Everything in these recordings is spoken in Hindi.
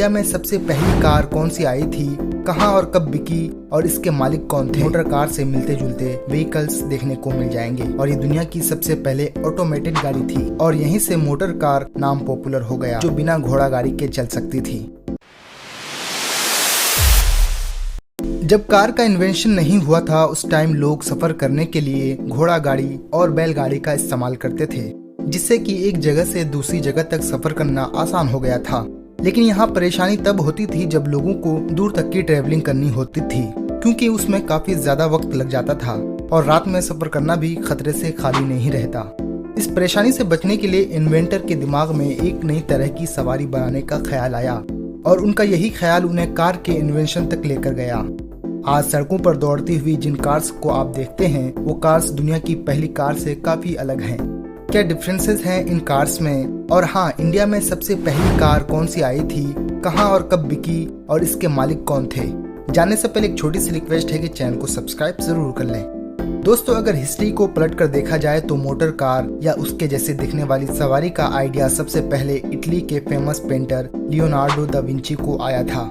इंडिया में सबसे पहली कार कौन सी आई थी, कहां और कब बिकी और इसके मालिक कौन थे। मोटर कार से मिलते जुलते व्हीकल्स देखने को मिल जाएंगे और ये दुनिया की सबसे पहले ऑटोमेटेड गाड़ी थी और यहीं से मोटर कार नाम पॉपुलर हो गया, जो बिना घोड़ा गाड़ी के चल सकती थी। जब कार का इन्वेंशन नहीं हुआ था उस टाइम लोग सफर करने के लिए घोड़ा गाड़ी और बैलगाड़ी का इस्तेमाल करते थे, जिससे कि एक जगह से दूसरी जगह तक सफर करना आसान हो गया था। लेकिन यहाँ परेशानी तब होती थी जब लोगों को दूर तक की ट्रेवलिंग करनी होती थी, क्योंकि उसमें काफी ज्यादा वक्त लग जाता था और रात में सफर करना भी खतरे से खाली नहीं रहता। इस परेशानी से बचने के लिए इन्वेंटर के दिमाग में एक नई तरह की सवारी बनाने का ख्याल आया और उनका यही ख्याल उन्हें कार के इन्वेंशन तक लेकर गया। आज सड़कों पर दौड़ती हुई जिन कार्स को आप देखते हैं वो कार्स दुनिया की पहली कार से काफी अलग हैं। क्या डिफरेंसेस हैं इन कार्स में, और हाँ, इंडिया में सबसे पहली कार कौन सी आई थी, कहां और कब बिकी और इसके मालिक कौन थे। जानने से पहले एक छोटी सी रिक्वेस्ट है कि चैनल को सब्सक्राइब जरूर कर लें। दोस्तों, अगर हिस्ट्री को पलट कर देखा जाए तो मोटर कार या उसके जैसे दिखने वाली सवारी का आइडिया सबसे पहले इटली के famous painter Leonardo da Vinci को आया था।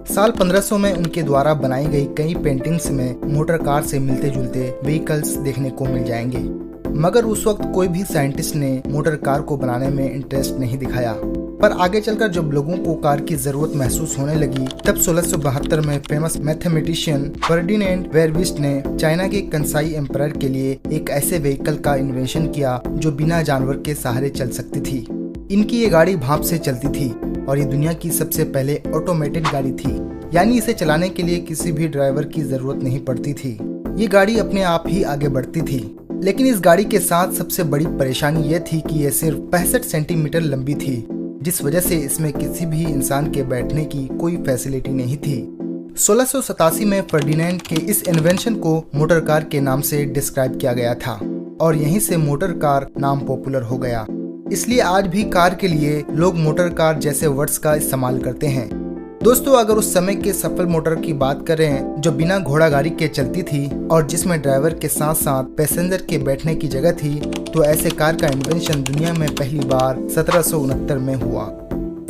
साल 1500 में उनके द्वारा बनाई गई कई पेंटिंग्स में मोटर कार से मिलते जुलते व्हीकल्स देखने को मिल जाएंगे, मगर उस वक्त कोई भी साइंटिस्ट ने मोटर कार को बनाने में इंटरेस्ट नहीं दिखाया। पर आगे चलकर जब लोगों को कार की जरूरत महसूस होने लगी तब 1672 में फेमस मैथमेटिशियन फर्डिनेंड वेरविस्ट ने चाइना के कंसाई एम्परर के लिए एक ऐसे व्हीकल का इन्वेंशन किया जो बिना जानवर के सहारे चल सकती थी। इनकी ये गाड़ी भाप से चलती थी और ये दुनिया की सबसे पहले ऑटोमेटेड गाड़ी थी, यानी इसे चलाने के लिए किसी भी ड्राइवर की जरूरत नहीं पड़ती थी। ये गाड़ी अपने आप ही आगे बढ़ती थी। लेकिन इस गाड़ी के साथ सबसे बड़ी परेशानी ये थी कि यह सिर्फ 65 सेंटीमीटर लंबी थी, जिस वजह से इसमें किसी भी इंसान के बैठने की कोई फैसिलिटी नहीं थी। 1687 में फर्डिनेंड के इस इन्वेंशन को मोटर कार के नाम से डिस्क्राइब किया गया था और यहीं से मोटर कार नाम पॉपुलर हो गया। इसलिए आज भी कार के लिए लोग मोटर कार जैसे वर्ड्स का इस्तेमाल करते हैं। दोस्तों, अगर उस समय के सफल मोटर की बात करें जो बिना घोड़ा गाड़ी के चलती थी और जिसमें ड्राइवर के साथ साथ पैसेंजर के बैठने की जगह थी, तो ऐसे कार का इन्वेंशन दुनिया में पहली बार 1769 में हुआ।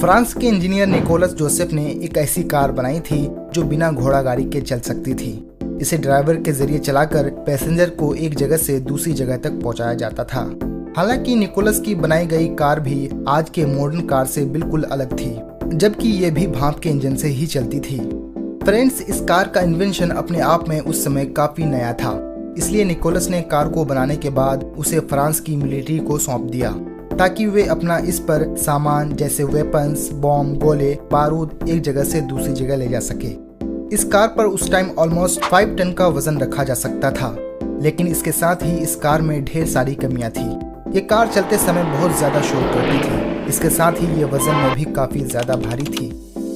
फ्रांस के इंजीनियर निकोलस जोसेफ ने एक ऐसी कार बनाई थी जो बिना घोड़ा गाड़ी के चल सकती थी। इसे ड्राइवर के जरिए चलाकर पैसेंजर को एक जगह से दूसरी जगह तक पहुंचाया जाता था। हालांकि निकोलस की बनाई गई कार भी आज के मॉडर्न कार से बिल्कुल अलग थी, जबकि ये भी भाप के इंजन से ही चलती थी। फ्रेंड्स, इस कार का इन्वेंशन अपने आप में उस समय काफी नया था, इसलिए निकोलस ने कार को बनाने के बाद उसे फ्रांस की मिलिट्री को सौंप दिया ताकि वे अपना इस पर सामान जैसे वेपन्स, बॉम्ब, गोले, बारूद एक जगह से दूसरी जगह ले जा सके। इस कार पर उस टाइम ऑलमोस्ट 5 टन का वजन रखा जा सकता था, लेकिन इसके साथ ही इस कार में ढेर सारी कमियां थी। ये कार चलते समय बहुत ज्यादा शोर करती थी, इसके साथ ही ये वजन में भी काफी ज्यादा भारी थी।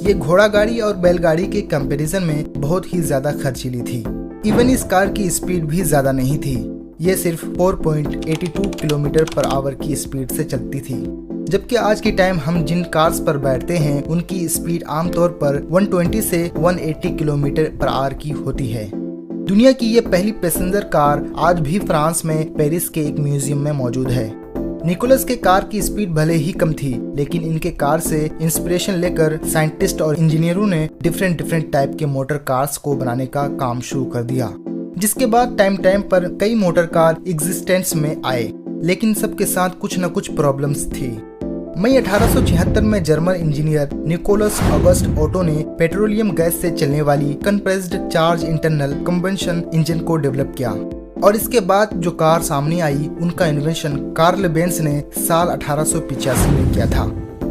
ये घोड़ा गाड़ी और बैलगाड़ी के कंपैरिजन में बहुत ही ज्यादा खर्चीली थी। इवन इस कार की स्पीड भी ज्यादा नहीं थी, ये सिर्फ 4.82 किलोमीटर पर आवर की स्पीड से चलती थी, जबकि आज के टाइम हम जिन कार्स पर बैठते हैं उनकी स्पीड आमतौर पर 120 से 180 किलोमीटर पर आवर की होती है। दुनिया की ये पहली पैसेंजर कार आज भी फ्रांस में पेरिस के एक म्यूजियम में मौजूद है। निकोलस के कार की स्पीड भले ही कम थी, लेकिन इनके कार से इंस्पिरेशन लेकर साइंटिस्ट और इंजीनियरों ने डिफरेंट टाइप के मोटर कार्स को बनाने का काम शुरू कर दिया, जिसके बाद टाइम पर कई मोटर कार एग्जिस्टेंस में आए, लेकिन सबके साथ कुछ न कुछ प्रॉब्लम्स थी। मई 1876 में German engineer Nicolaus August Otto ने पेट्रोलियम गैस से चलने वाली compressed charge internal combustion engine को डेवलप किया और इसके बाद जो कार सामने आई उनका इन्वेंशन कार्ल बेंज ने साल 1885 में किया था।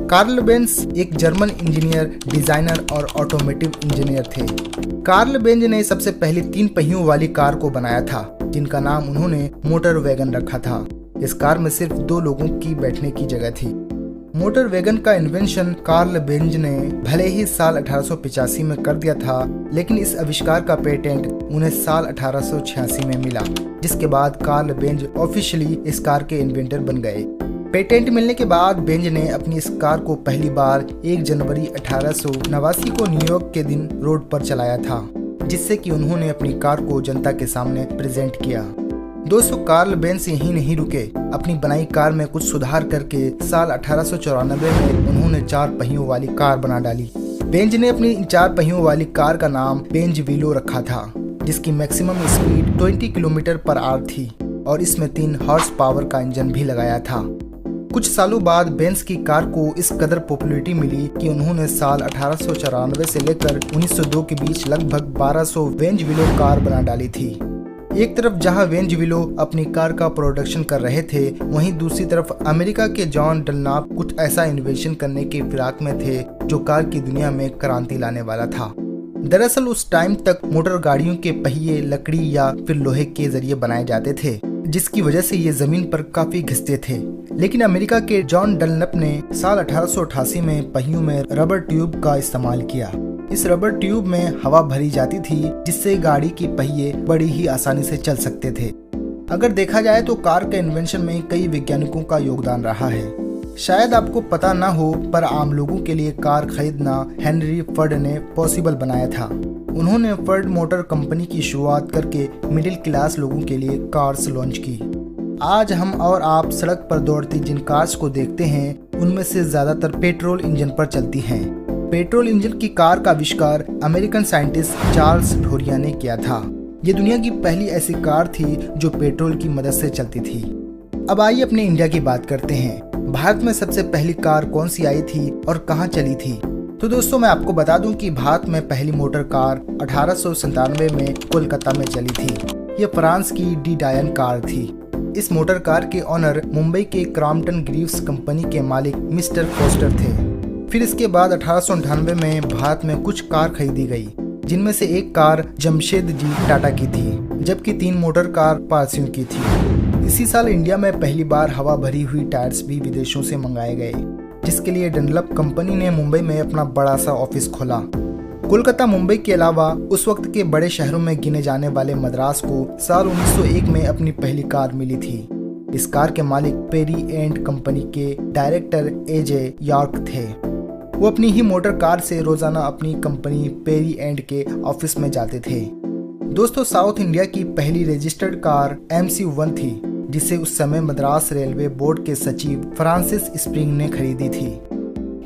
कार्ल बेंज एक जर्मन इंजीनियर, डिजाइनर और ऑटोमोटिव इंजीनियर थे। कार्ल बेंज ने सबसे पहले 3 पहियों वाली कार को बनाया था, जिनका नाम उन्होंने मोटर वैगन रखा था। इस कार में सिर्फ 2 लोगों की बैठने की जगह थी। मोटर वैगन का इन्वेंशन कार्ल बेंज ने भले ही साल 1885 में कर दिया था, लेकिन इस आविष्कार का पेटेंट उन्हें साल 1886 में मिला, जिसके बाद कार्ल बेंज ऑफिशियली इस कार के इन्वेंटर बन गए। पेटेंट मिलने के बाद बेंज ने अपनी इस कार को पहली बार 1 जनवरी 1889 को न्यूयॉर्क के दिन रोड पर चलाया था, जिससे कि उन्होंने अपनी कार को जनता के सामने प्रेजेंट किया। दोस्तों, कार्ल बेंज यहीं नहीं रुके। अपनी बनाई कार में कुछ सुधार करके साल 1894 में उन्होंने 4 पहियों वाली कार बना डाली। बेंज ने अपनी 4 पहियों वाली कार का नाम बेंज वीलो रखा था, जिसकी maximum speed 20 kilometre per hour थी और इसमें 3 हॉर्स पावर का इंजन भी लगाया था। कुछ सालों बाद बेंज की कार को इस कदर पॉपुलैरिटी मिली कि उन्होंने साल 1894 से लेकर 1902 के बीच लगभग 1200 बेंज वीलो कार बना डाली थी। एक तरफ जहां बेंज वीलो अपनी कार का प्रोडक्शन कर रहे थे, वहीं दूसरी तरफ अमेरिका के जॉन डनलॉप कुछ ऐसा इन्वेंशन करने के फिराक में थे जो कार की दुनिया में क्रांति लाने वाला था। दरअसल उस टाइम तक मोटर गाड़ियों के पहिए लकड़ी या फिर लोहे के जरिए बनाए जाते थे, जिसकी वजह से ये जमीन पर काफी घिसते थे। लेकिन अमेरिका के जॉन डनलप ने साल 1888 में पहियों में रबर ट्यूब का इस्तेमाल किया। इस रबर ट्यूब में हवा भरी जाती थी, जिससे गाड़ी के पहिए बड़ी ही आसानी से चल सकते थे। अगर देखा जाए तो कार के इन्वेंशन में कई वैज्ञानिकों का योगदान रहा है। शायद आपको पता ना हो, पर आम लोगों के लिए कार खरीदना हेनरी फोर्ड ने पॉसिबल बनाया था। उन्होंने फोर्ड मोटर कंपनी की शुरुआत करके मिडिल क्लास लोगों के लिए कार्स लॉन्च की। आज हम और आप सड़क पर दौड़ती जिन कार्स को देखते हैं, उनमें से ज्यादातर पेट्रोल इंजन पर चलती हैं। पेट्रोल इंजन की कार का आविष्कार अमेरिकन साइंटिस्ट चार्ल्स डोरिया ने किया था। ये दुनिया की पहली ऐसी कार थी जो पेट्रोल की मदद से चलती थी। अब आइए अपने इंडिया की बात करते हैं। भारत में सबसे पहली कार कौन सी आई थी और कहाँ चली थी? तो दोस्तों, मैं आपको बता दूं कि भारत में पहली मोटर कार 1897 में कोलकाता में चली थी। ये फ्रांस की डी डायन कार थी। इस मोटर कार के ऑनर मुंबई के क्रॉम्पटन ग्रीव्स कंपनी के मालिक मिस्टर फोस्टर थे। फिर इसके बाद 1898 में भारत में कुछ कार खरीदी गई, जिनमें से एक कार जमशेद जी टाटा की थी, जबकि 3 मोटर कार पारसियों की थी। इसी साल इंडिया में पहली बार हवा भरी हुई टायर्स भी विदेशों से मंगाए गए, जिसके लिए डनलप कंपनी ने मुंबई में अपना बड़ा सा ऑफिस खोला। कोलकाता मुंबई के अलावा उस वक्त के बड़े शहरों में गिने जाने वाले मद्रास को साल 1901 में अपनी पहली कार मिली थी। इस कार के मालिक पेरी एंड कंपनी के डायरेक्टर एजे यॉर्क थे। वो अपनी ही मोटर कार से रोजाना अपनी कंपनी पेरी एंड के ऑफिस में जाते थे। दोस्तों, साउथ इंडिया की पहली रजिस्टर्ड कार MC1 थी, जिसे उस समय मद्रास रेलवे बोर्ड के सचिव फ्रांसिस स्प्रिंग ने खरीदी थी।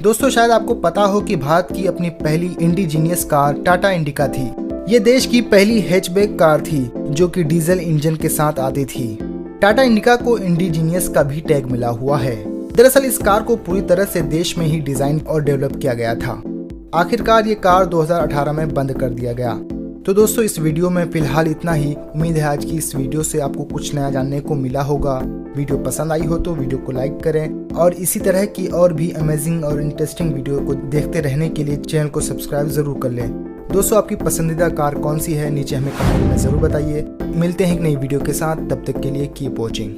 दोस्तों, शायद आपको पता हो कि भारत की अपनी पहली इंडिजीनियस कार टाटा इंडिका थी। ये देश की पहली हैचबैक कार थी जो कि डीजल इंजन के साथ आती थी। टाटा इंडिका को इंडिजीनियस का भी टैग मिला हुआ है। दरअसल इस कार को पूरी तरह से देश में ही डिजाइन और डेवलप किया गया था। आखिरकार ये कार 2018 में बंद कर दिया गया। तो दोस्तों, इस वीडियो में फिलहाल इतना ही। उम्मीद है आज की इस वीडियो से आपको कुछ नया जानने को मिला होगा। वीडियो पसंद आई हो तो वीडियो को लाइक करें और इसी तरह की और भी अमेजिंग और इंटरेस्टिंग वीडियो को देखते रहने के लिए चैनल को सब्सक्राइब जरूर कर लें। दोस्तों, आपकी पसंदीदा कार कौन सी है नीचे हमें कमेंट में जरूर बताइए। मिलते हैं एक नई वीडियो के साथ, तब तक के लिए कीप वॉचिंग।